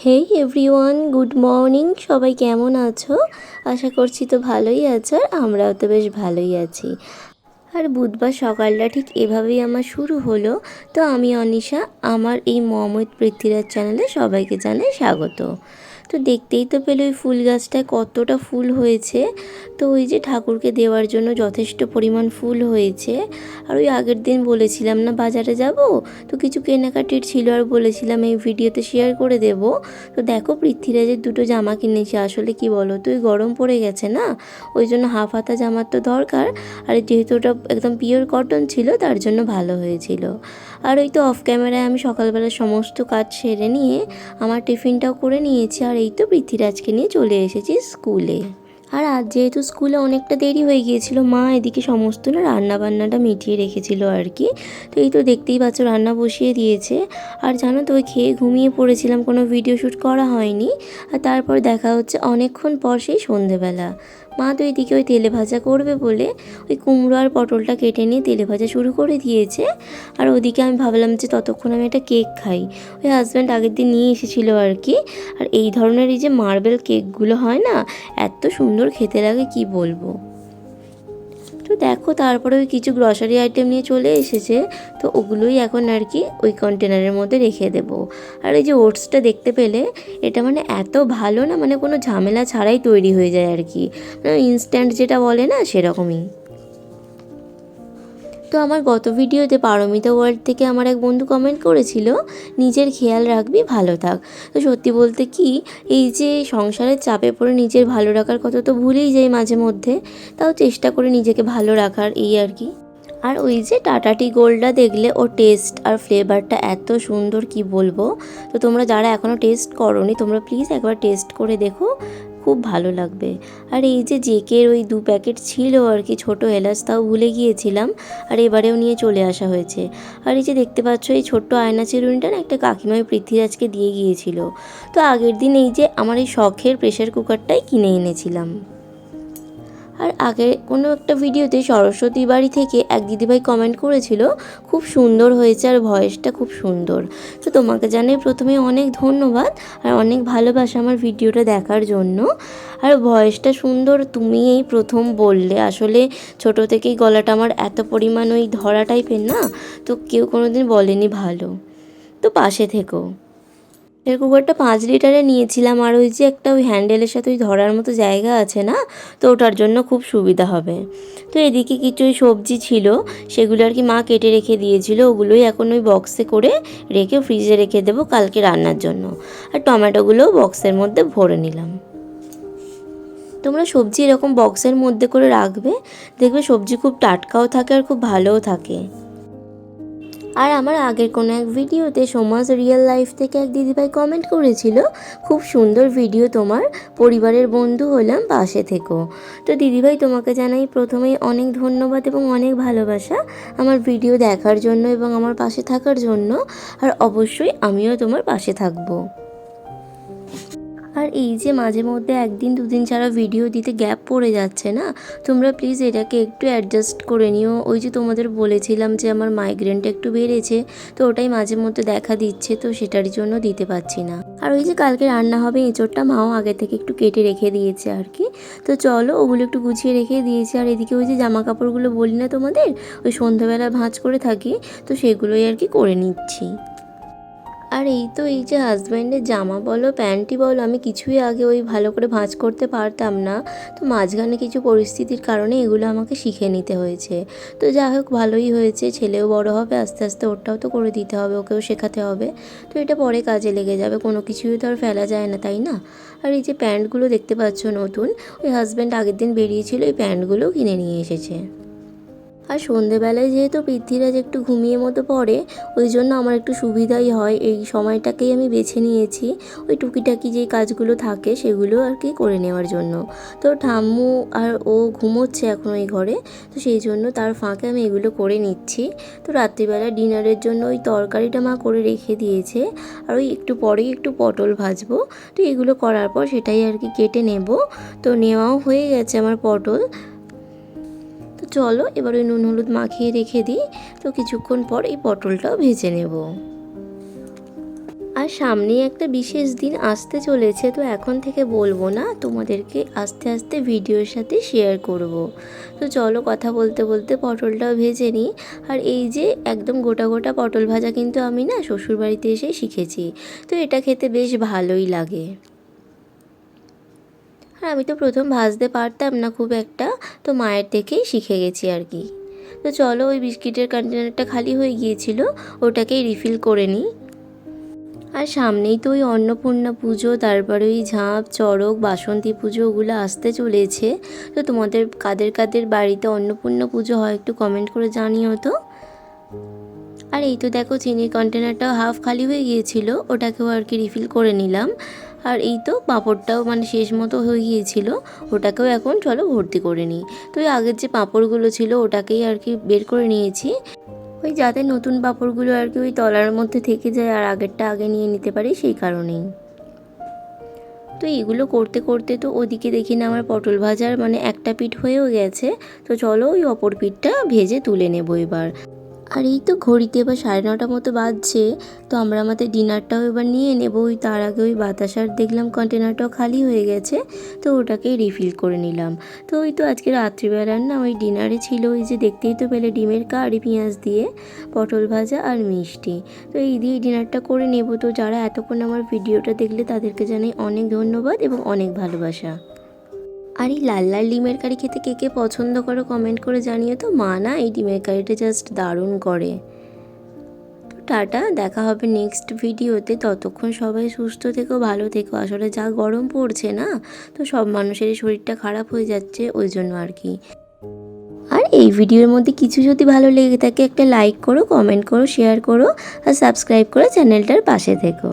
হেই everyone, good morning. সবাই কেমন আছো? আশা করছি তো ভালোই আছো, আর আমরাও তো বেশ ভালোই আছি। আর বুধবার সকালটা ঠিক এভাবেই আমার শুরু হলো। তো আমি অনিশা, আমার এই মমৈত পৃথ্বীরাজ চ্যানেলে সবাইকে জানাই স্বাগত। তো দেখতেই তো পেলে ওই ফুল গাছটায় কতটা ফুল হয়েছে। তো ওই যে ঠাকুরকে দেওয়ার জন্য যথেষ্ট পরিমাণ ফুল হয়েছে। আর ওই আগের দিন বলেছিলাম না বাজারে যাব, তো কিছু কেনাকাটির ছিল আর বলেছিলাম এই ভিডিওতে শেয়ার করে দেব। তো দেখো পৃথ্বীরাজের দুটো জামা কিনেছি। আসলে কি বলো তো, ওই গরম পড়ে গেছে না, ওই জন্য হাফ হাতা জামার তো দরকার। আর যেহেতু ওটা একদম পিওর কটন ছিল, তার জন্য ভালো হয়েছিল। আর ওই তো অফ ক্যামেরায় আমি সকালবেলা সমস্ত কাজ সেরে নিয়ে আমার টিফিনটাও করে নিয়েছি। আর এই তো পৃথ্বীরাজকে নিয়ে চলে এসেছি স্কুলে। আর আজ যেহেতু স্কুলে অনেকটা দেরি হয়ে গিয়েছিল, মা এদিকে সমস্ত না রান্না বান্নাটা মিটিয়ে রেখেছিল আর কি। তো এই তো দেখতেই পাচ্ছ রান্না বসিয়ে দিয়েছে। আর জানো তো, ওই খেয়ে ঘুমিয়ে পড়েছিলাম, কোনো ভিডিও শ্যুট করা হয়নি। আর তারপর দেখা হচ্ছে অনেকক্ষণ পর সেই সন্ধেবেলা। মা তো এদিকে ওই তেলে ভাজা করবে বলে ওই কুমড়ো আর পটলটা কেটে নিয়ে তেলে ভাজা শুরু করে দিয়েছে। আর ওদিকে আমি ভাবলাম যে ততক্ষণ আমি একটা কেক খাই। ওই হাজব্যান্ড আগের দিন নিয়ে এসেছিলো আর কি। আর এই ধরনের এই যে মার্বেল কেকগুলো হয় না, এত সুন্দর খেতে লাগে কি বলবো। তো দেখো তারপরে ওই কিছু গ্রসারি আইটেম নিয়ে চলে এসেছে। তো ওগুলোই এখন আর কি ওই কন্টেনারের মধ্যে রেখে দেবো। আর এই যে ওটসটা দেখতে পেলে, এটা মানে এত ভালো না, মানে কোনো ঝামেলা ছাড়াই তৈরি হয়ে যায় আর কি, মানে ইনস্ট্যান্ট যেটা বলে না সেরকমই। তো আমার গত ভিডিওতে পারমিতা ওয়ার্ল্ড থেকে আমার এক বন্ধু কমেন্ট করেছিল, নিজের খেয়াল রাখবি, ভালো থাক। তো সত্যি বলতে কি, এই যে সংসারের চাপে পড়ে নিজের ভালো রাখার কথা তো ভুলেই যাই মাঝে মধ্যে, তাও চেষ্টা করে নিজেকে ভালো রাখার, এই আর কি। আর ওই যে টাটা টি গোল্ডটা দেখলে, ওর টেস্ট আর ফ্লেভারটা এত সুন্দর কি বলবো। তো তোমরা যারা এখনও টেস্ট করোনি, তোমরা প্লিজ একবার টেস্ট করে দেখো, খুব ভালো লাগবে। আর এই যে জেকের ওই 2 প্যাকেট ছিল আর কি ছোটো এলাচ, তাও ভুলে গিয়েছিলাম, আর এবারেও নিয়ে চলে আসা হয়েছে। আর এই যে দেখতে পাচ্ছ এই ছোট্ট আয়না চিরুনিটা না একটা কাকিমাই পৃথ্বীরাজকে দিয়ে গিয়েছিল। তো আগের দিন এই যে আমার এই শখের প্রেশার কুকারটাই কিনে এনেছিলাম। আর আগে কোনো একটা ভিডিওতে সরস্বতী বাড়ি থেকে এক দিদিভাই কমেন্ট করেছিল, খুব সুন্দর হয়েছে আর ভয়েসটা খুব সুন্দর। তো তোমাকে জানাই প্রথমে অনেক ধন্যবাদ আর অনেক ভালোবাসা আমার ভিডিওটা দেখার জন্য। আর ভয়েসটা সুন্দর তুমি এই প্রথম বললে। আসলে ছোট থেকেই গলাটা আমার এত পরিমাণ ওই ধরা টাইপের না, তো কেউ কোনো দিন বলেনি ভালো। তো পাশে থেকো। এর কুকারটা 5 লিটারে নিয়েছিলাম। আর ওই যে একটা ওই হ্যান্ডেলের সাথে ওই ধরার মতো জায়গা আছে না, তো ওটার জন্য খুব সুবিধা হবে। তো এদিকে কিছু ওই সবজি ছিল, সেগুলো আর কি মা কেটে রেখে দিয়েছিল, ওগুলোই এখন ওই বক্সে করে রেখে ফ্রিজে রেখে দেবো কালকে রান্নার জন্য। আর টমেটোগুলোও বক্সের মধ্যে ভরে নিলাম। তোমরা সবজি এরকম বক্সের মধ্যে করে রাখবে, দেখবে সবজি খুব টাটকাও থাকে আর খুব ভালোও থাকে। আর আমার আগের কোনো এক ভিডিওতে সমাজ রিয়েল লাইফ থেকে এক দিদিভাই কমেন্ট করেছিল, খুব সুন্দর ভিডিও তোমার, পরিবারের বন্ধু হলাম, পাশে থেকো। তো দিদিভাই তোমাকে জানাই প্রথমেই অনেক ধন্যবাদ এবং অনেক ভালোবাসা আমার ভিডিও দেখার জন্য এবং আমার পাশে থাকার জন্য। আর অবশ্যই আমিও তোমার পাশে থাকবো। আর এই যে মাঝে মধ্যে 1 দিন 2 দিন ছাড়া ভিডিও দিতে গ্যাপ পড়ে যাচ্ছে না, তোমরা প্লিজ এটাকে একটু অ্যাডজাস্ট করে নিও। ওই যে তোমাদের বলেছিলাম যে আমার মাইগ্রেনটা একটু বেড়েছে, তো ওটাই মাঝে মধ্যে দেখা দিচ্ছে, তো সেটার জন্য দিতে পারছি না। আর ওই যে কালকে রান্না হবে এঁচোড়টা মাও আগে থেকে একটু কেটে রেখে দিয়েছে আর কি। তো চলো ওগুলো একটু গুছিয়ে রেখে দিয়েছি। আর এদিকে ওই যে জামা কাপড়গুলো বলি না তোমাদের, ওই সন্ধ্যাবেলা ভাঁজ করে থাকি, তো সেগুলোই আর কি করে নিচ্ছি। আর এই তো এই যে হাজব্যান্ডের জামা বলো প্যান্টই বলো, আমি কিছুই আগে ওই ভালো করে ভাঁজ করতে পারতাম না। তো মাঝখানে কিছু পরিস্থিতির কারণে এগুলো আমাকে শিখে নিতে হয়েছে। তো যাই হোক, ভালোই হয়েছে, ছেলেও বড় হবে আস্তে আস্তে, ওটাও তো করে দিতে হবে, ওকেও শেখাতে হবে। তো এটা পরে কাজে লেগে যাবে, কোনো কিছুই তো আর ফেলা যায় না, তাই না? আর এই যে প্যান্টগুলো দেখতে পাচ্ছ নতুন, ওই হাজব্যান্ড আগের দিন বেরিয়েছিল, এই প্যান্টগুলোও কিনে নিয়ে এসেছে। আর সন্ধেবেলায় যেহেতু পৃথ্বীরাজ একটু ঘুমিয়ে মতো পড়ে, ওই জন্য আমার একটু সুবিধাই হয়, এই সময়টাকেই আমি বেছে নিয়েছি ওই টুকিটাকি যেই কাজগুলো থাকে সেগুলো আর কি করে নেওয়ার জন্য। তো ঠাম্মু আর ও ঘুমোচ্ছে এখন ওই ঘরে, তো সেই জন্য তার ফাঁকে আমি এগুলো করে নিচ্ছি। তো রাত্রিবেলা ডিনারের জন্য ওই তরকারিটা মা করে রেখে দিয়েছে, আর ওই একটু পরেই একটু পটল ভাজবো। তো এগুলো করার পর সেটাই আর কি কেটে নেব। তো নেওয়াও হয়ে গেছে আমার পটল। তো চলো এবার ওই নুন হলুদ মাখিয়ে রেখে দিই, তো কিছুক্ষণ পর এই পটলটাও ভেজে নেব। আর সামনেই একটা বিশেষ দিন আসতে চলেছে, তো এখন থেকে বলবো না, তোমাদেরকে আস্তে আস্তে ভিডিওর সাথে শেয়ার করব। তো চলো কথা বলতে বলতে পটলটাও ভেজে নিই। আর এই যে একদম গোটা গোটা পটল ভাজা কিন্তু আমি না শ্বশুরবাড়িতে এসে শিখেছি, তো এটা খেতে বেশ ভালোই লাগে। আর আমি তো প্রথম ভাজতে পারতাম না খুব একটা, তো মায়ের থেকেই শিখে গেছি আর কি। তো চলো, ওই বিস্কিটের কন্টেনারটা খালি হয়ে গিয়েছিল, ওটাকেই রিফিল করে নিই। আর সামনেই তো ওই অন্নপূর্ণা পুজো, তারপরে ওই ঝাঁপ চড়ক বাসন্তী পুজো, ওগুলো আসতে চলেছে। তো তোমাদের কাদের কাদের বাড়িতে অন্নপূর্ণা পুজো হয় একটু কমেন্ট করে জানিও তো। আর এই তো দেখো চিনির কন্টেনারটাও হাফ খালি হয়ে গিয়েছিল, ওটাকেও আর কি রিফিল করে নিলাম। আর এই তো পাঁপড়টাও মানে শেষ মতো হয়ে গিয়েছিল, ওটাকেও এখন চলো ভর্তি করে নিই। তো ওই আগের যে পাঁপড়গুলো ছিল ওটাকেই আর কি বের করে নিয়েছি, ওই যাতে নতুন পাঁপড়গুলো আর কি ওই তলার মধ্যে থেকে যায় আর আগেরটা আগে নিয়ে নিতে পারি সেই কারণেই। তো এগুলো করতে করতে তো ওদিকে দেখি না আমার পটল ভাজার মানে একটা পিঠ হয়েও গেছে। তো চলো ওই অপর পিঠটা ভেজে তুলে নেবো এবার। আর এই তো ঘড়িতে এবার 9:30 মতো বাজছে, তো আমরা আমাদের ডিনারটাও এবার নিয়ে নেব। ওই তার আগে ওই বাতাসার দেখলাম কন্টেনারটাও খালি হয়ে গেছে, তো ওটাকেই রিফিল করে নিলাম। তো ওই তো আজকে রাত্রিবেলার না ওই ডিনারে ছিল ওই যে দেখতেই তো পেলে ডিমের কারি পেঁয়াজ দিয়ে, পটল ভাজা আর মিষ্টি। তো এই দিয়ে ডিনারটা করে নেব। তো যারা এতক্ষণ আমার ভিডিওটা দেখলে তাদেরকে জানাই অনেক ধন্যবাদ এবং অনেক ভালোবাসা। আর এই লাল লাল ডিমের কারি খেতে কে কে পছন্দ করো কমেন্ট করে জানিও তো। মা না এই ডিমের কারিটা জাস্ট দারুণ করে। তো টাটা, দেখা হবে নেক্সট ভিডিওতে। ততক্ষণ সবাই সুস্থ থেকো, ভালো থেকো। আসলে যা গরম পড়ছে না, তো সব মানুষেরই শরীরটা খারাপ হয়ে যাচ্ছে ওই জন্য আর কি। আর এই ভিডিওর মধ্যে কিছু যদি ভালো লেগে থাকে একটা লাইক করো, কমেন্ট করো, শেয়ার করো আর সাবস্ক্রাইব করে চ্যানেলটার পাশে থেকো।